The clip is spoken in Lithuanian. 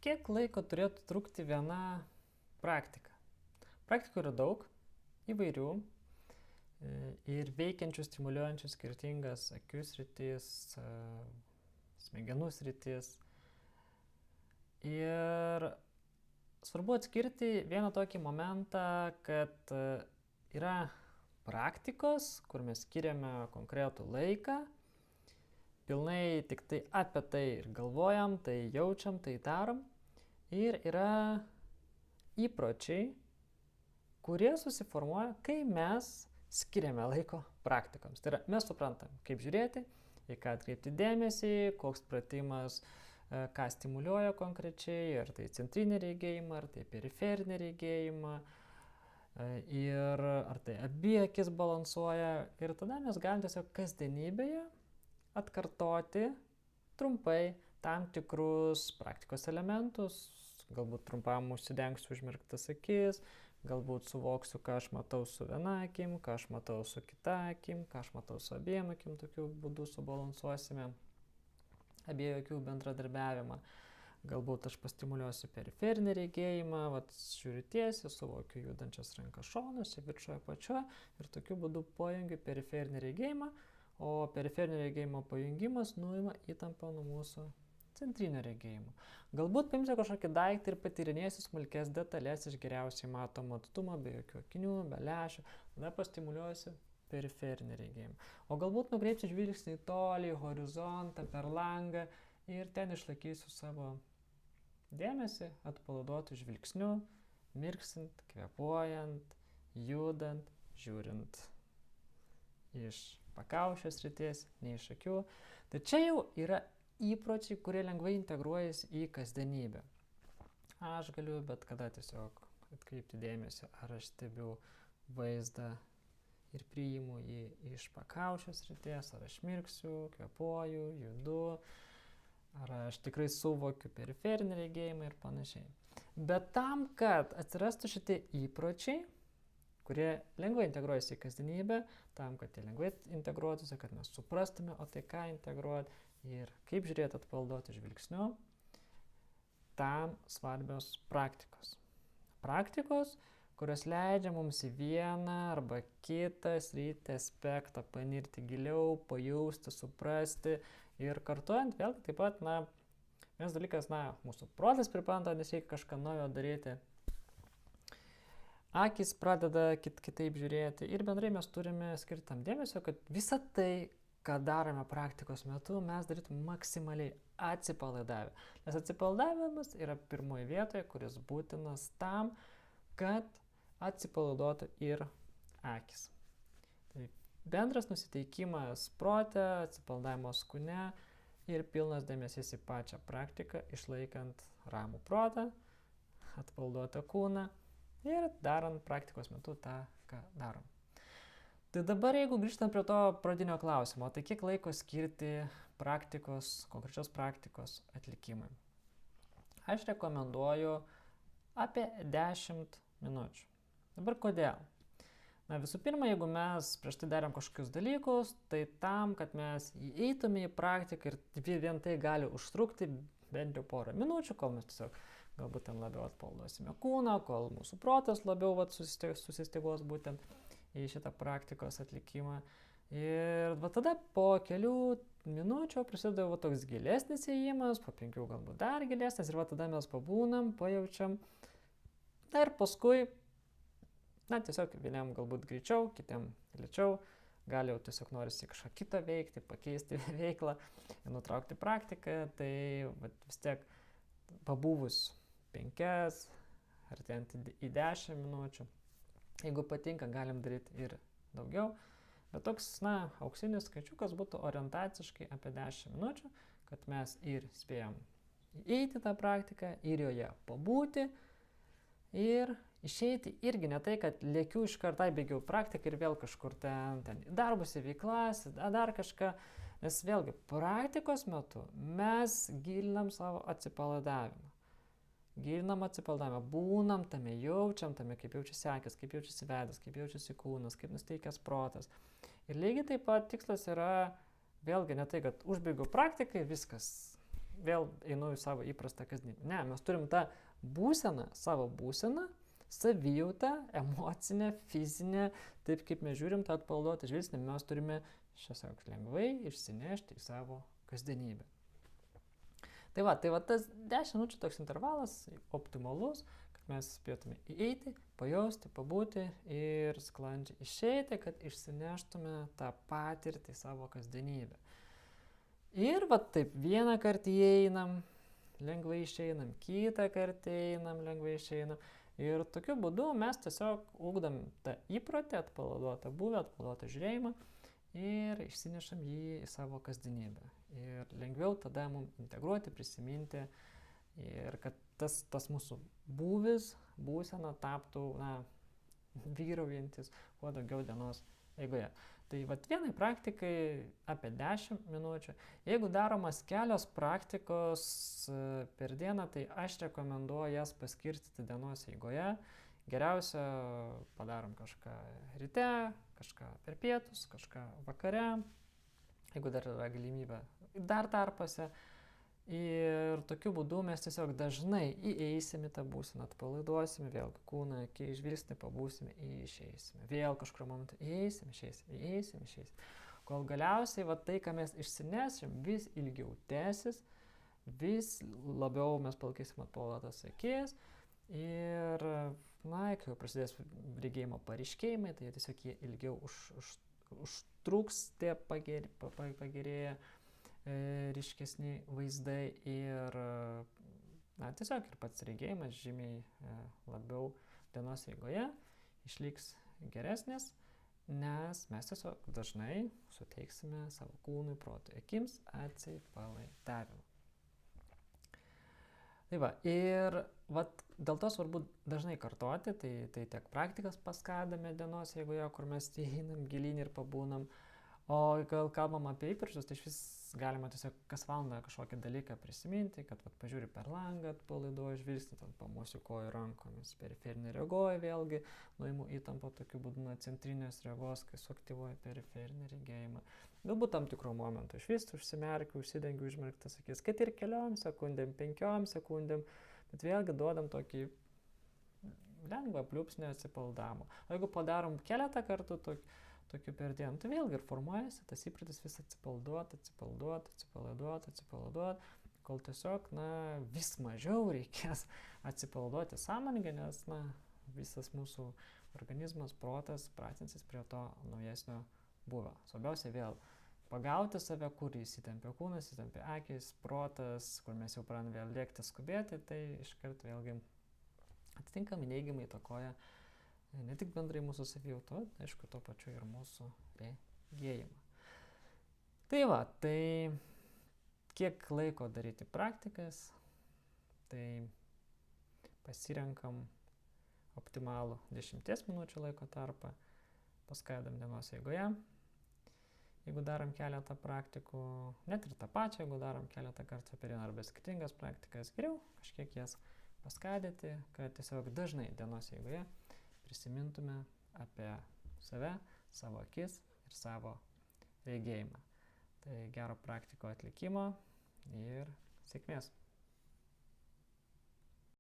Kiek laiko turėtų trukti viena praktika? Praktikų yra daug, įvairių ir veikiančių, stimuliuojančių skirtingas akių sritis, smegenų sritis. Ir svarbu atskirti vieną tokį momentą, kad yra praktikos, kur mes skiriame konkretų laiką, pilnai tik tai apie tai ir galvojam, tai jaučiam, tai darom. Ir yra įpročiai, kurie susiformuoja, kai mes skiriame laiko praktikoms. Tai yra, mes suprantam, kaip žiūrėti, į ką atkreipti dėmesį, koks pratimas, ką stimuliuoja konkrečiai, ar tai centrinį regėjimą, ar tai periferinį regėjimą, ir ar tai abi akis balansuoja. Ir tada mes galim tiesiog kasdienybėje atkartoti trumpai tam tikrus praktikos elementus, galbūt trumpam užsidengsiu užmerktas akis, galbūt suvoksiu, ką aš matau su viena akim, ką aš matau su kita akim, ką aš matau su abiem akim, tokiu būdu subalansuosime abiejų akių bendradarbiavimą. Galbūt aš pastimuliuosiu periferinį regėjimą, žiūriu tiesiai, suvokiu judančias rankas šonuose, viršuje apačioje ir tokiu būdu pajungiu periferinį regėjimą, o periferinio regėjimo pajungimas nuima įtampą nuo mūsų centrinio regėjimo. Galbūt paimsiu kažkokį daiktą ir patyrinėsiu smulkes detalės iš geriausiai matomo atstumo, be jokių akinių, be lęšių, tada pastimuliuosiu periferinį regėjimą. O galbūt nukreipsiu žvilgsnį į tolį, į horizontą, per langą ir ten išlaikysiu savo dėmesį atpalaiduotų žvilgsniu, mirksint, kvėpuojant, judant, žiūrint iš pakaušio srities, ne iš akių. Tai čia jau yra įpročiai, kurie lengvai integruojasi į kasdienybę. Aš galiu bet kada tiesiog atkreipti dėmesį, ar aš stebiu vaizdą ir priimu jį iš pakaušio srities, ar aš mirksiu, kvėpuoju, judu, ar aš tikrai suvokiu periferinį regėjimą ir panašiai. Bet tam, kad atsirastų šitie įpročiai, kurie lengvai integruojasi į kasdienybę, tam, kad jie lengvai integruotųsi, kad mes suprastume, o tai ką integruoti ir kaip žiūrėti atpalaiduoti žvilgsniu, tam svarbios praktikos. Praktikos, kurios leidžia mums į vieną arba kitą sritį aspektą panirti giliau, pajausti, suprasti ir kartuojant vėlgi taip pat, vienas dalykas, mūsų protas pripranta, nes reikia kažką naujo daryti. Akis pradeda kitaip žiūrėti ir bendrai mes turime skirti tam dėmesio, kad visą tai, ką darome praktikos metu, mes darytume maksimaliai atsipalaidavę. Nes atsipalaidavimas yra pirmoje vietoje, kuris būtinas tam, kad atsipalaiduotų ir akis. Tai bendras nusiteikimas prote, atsipalaidavimas kūne ir pilnas dėmesys į pačią praktiką, išlaikant ramų protą, atpalaiduotą kūną ir darant praktikos metu tą, ką darom. Tai dabar, jeigu grįžtant prie to pradinio klausimo, tai kiek laiko skirti konkrečios praktikos atlikimui? Aš rekomenduoju apie 10 minučių. Dabar kodėl? Visų pirma, jeigu mes prieš tai darėm kažkokius dalykus, tai tam, kad mes įeitume į praktiką ir vien tai gali užtrukti bent jau porą minučių, kol mes tiesiog galbūt ten labiau atpalaiduosime kūną, kol mūsų protas labiau susistygos būtent į šitą praktikos atlikimą. Ir tada po kelių minučių prasideda toks gilesnis įėjimas, po 5 galbūt dar gilesnis ir tada mes pabūnam, pajaučiam. Ir paskui, tiesiog vienam galbūt greičiau, kitiem lėčiau, gali jau tiesiog norisi kažką kitą veikti, pakeisti veiklą ir nutraukti praktiką, tai vis tiek pabuvus 5 ar ten į 10 minučių. Jeigu patinka, galim daryti ir daugiau, bet toks, auksinis skaičiukas būtų orientaciškai apie 10 minučių, kad mes ir spėjom įeiti tą praktiką, ir joje pabūti, ir išeiti irgi ne tai, kad lėkiu iš karto, bėgiau praktiką ir vėl kažkur ten darbus į veiklas, dar kažką, nes vėlgi praktikos metu mes gilinam savo atsipalaidavimą. Būnam tame, jaučiam tame, kaip jaučiasi akis, kaip jaučiasi veidas, kaip jaučiasi kūnas, kaip nusteikęs protas. Ir lygiai taip pat tikslas yra vėlgi ne tai, kad užbaigiau praktikai, viskas vėl einu į savo įprastą kasdienį. Ne, mes turim tą būseną, savo būseną, savijautą, emocinę, fizinę, taip kaip mes žiūrim tą atpalaiduotą žvilgsnį, mes turime šiesiog lengvai išsinešti į savo kasdienybę. Tai va tas 10 minučių toks intervalas optimalus, kad mes spėtume įeiti, pajausti, pabūti ir sklandžiai išeiti, kad išsineštume tą patirtį į savo kasdienybę. Ir va taip vieną kartą įeinam, lengvai išeinam, kitą kartą einam, lengvai išeinam. Ir tokiu būdu mes tiesiog ugdam tą įprotį, atpalaiduotą būvį, atpalaiduotą žiūrėjimą ir išsinešam jį į savo kasdienybę. Ir lengviau tada mums integruoti, prisiminti ir kad tas mūsų būvis, būsena taptų vyraujantis kuo daugiau dienos eigoje. Tai vienai praktikai apie 10 minučių. Jeigu daromas kelios praktikos per dieną, tai aš rekomenduoju jas paskirstyti dienos eigoje. Geriausia padarom kažką ryte, kažką per pietus, kažką vakare, jeigu dar yra galimybė dar tarpose. Ir tokiu būdu mes tiesiog dažnai įeisime tą būseną, atpalaiduosime, vėl kūną, žvilgsnį pabūsime, išeisime. Vėl kažkur momentą įeisime, išeisime. Kol galiausiai tai, ką mes išsinesim, vis ilgiau tęsis, vis labiau mes palaikysim atpalaiduotas akis. Ir, kai jau prasidės regėjimo paryškėjimai, tai tiesiog jie ilgiau užtruks, tie pagerėja ryškesni vaizdai ir tiesiog ir pats regėjimas žymiai labiau dienos eigoje išliks geresnis, nes mes tiesiog dažnai suteiksime savo kūnui, protui, akims atsipalaidavimą. Ir dėl to svarbu dažnai kartoti, tai tiek praktikas paskadame dienos eigoje, kur mes einam gilyn ir pabūnam. O gal kalbam apie įpročius, tai iš vis galima tiesiog kas valandą kažkokį dalyką prisiminti, kad pažiūri per langą, atpalaiduoju žvilgsnį, pamosikuoju rankomis, periferinė reaguoja vėlgi, nuimu įtampą tokiu būdu nuo centrinės regos, kai suaktyvuoju periferinį regėjimą. Galbūt tam tikrų momentų iš vis užsimerkiu, užsidengiu užmerktas akis, kad ir 4 sekundėm, 5 sekundėm, bet vėlgi duodam tokį lengvą pliūpsnį atsipalaidavimo. O jeigu padarom keletą kartų tokių per dieną, tai vėlgi ir formuojasi tas įprotis vis atsipalaiduoti, kol tiesiog vis mažiau reikės atsipalaiduoti sąmoningai, nes visas mūsų organizmas, protas pratinsis prie to naujesnio būvio. Svarbiausia vėl pagauti save, kur įsitempia kūnas, įsitempia akis, protas, kur mes jau pradedame vėl lėkti, skubėti, tai iškart vėlgi atitinkamai neigiamai įtakoja ne tik bendrai mūsų savijautą, aišku, tuo pačiu ir mūsų regėjimą. Tai kiek laiko daryti praktikas, tai pasirenkam optimalų 10 minučių laiko tarpą, paskaidam dienos eigoje. Jeigu darom keletą praktikų, net ir tą pačią, jeigu darom keletą kartų per dieną arba skirtingas praktikas, geriau kažkiek jas paskaidyti, kad tiesiog dažnai dienos eigoje prisimintume apie save, savo akis ir savo regėjimą. Tai gero praktiko atlikimo ir sėkmės.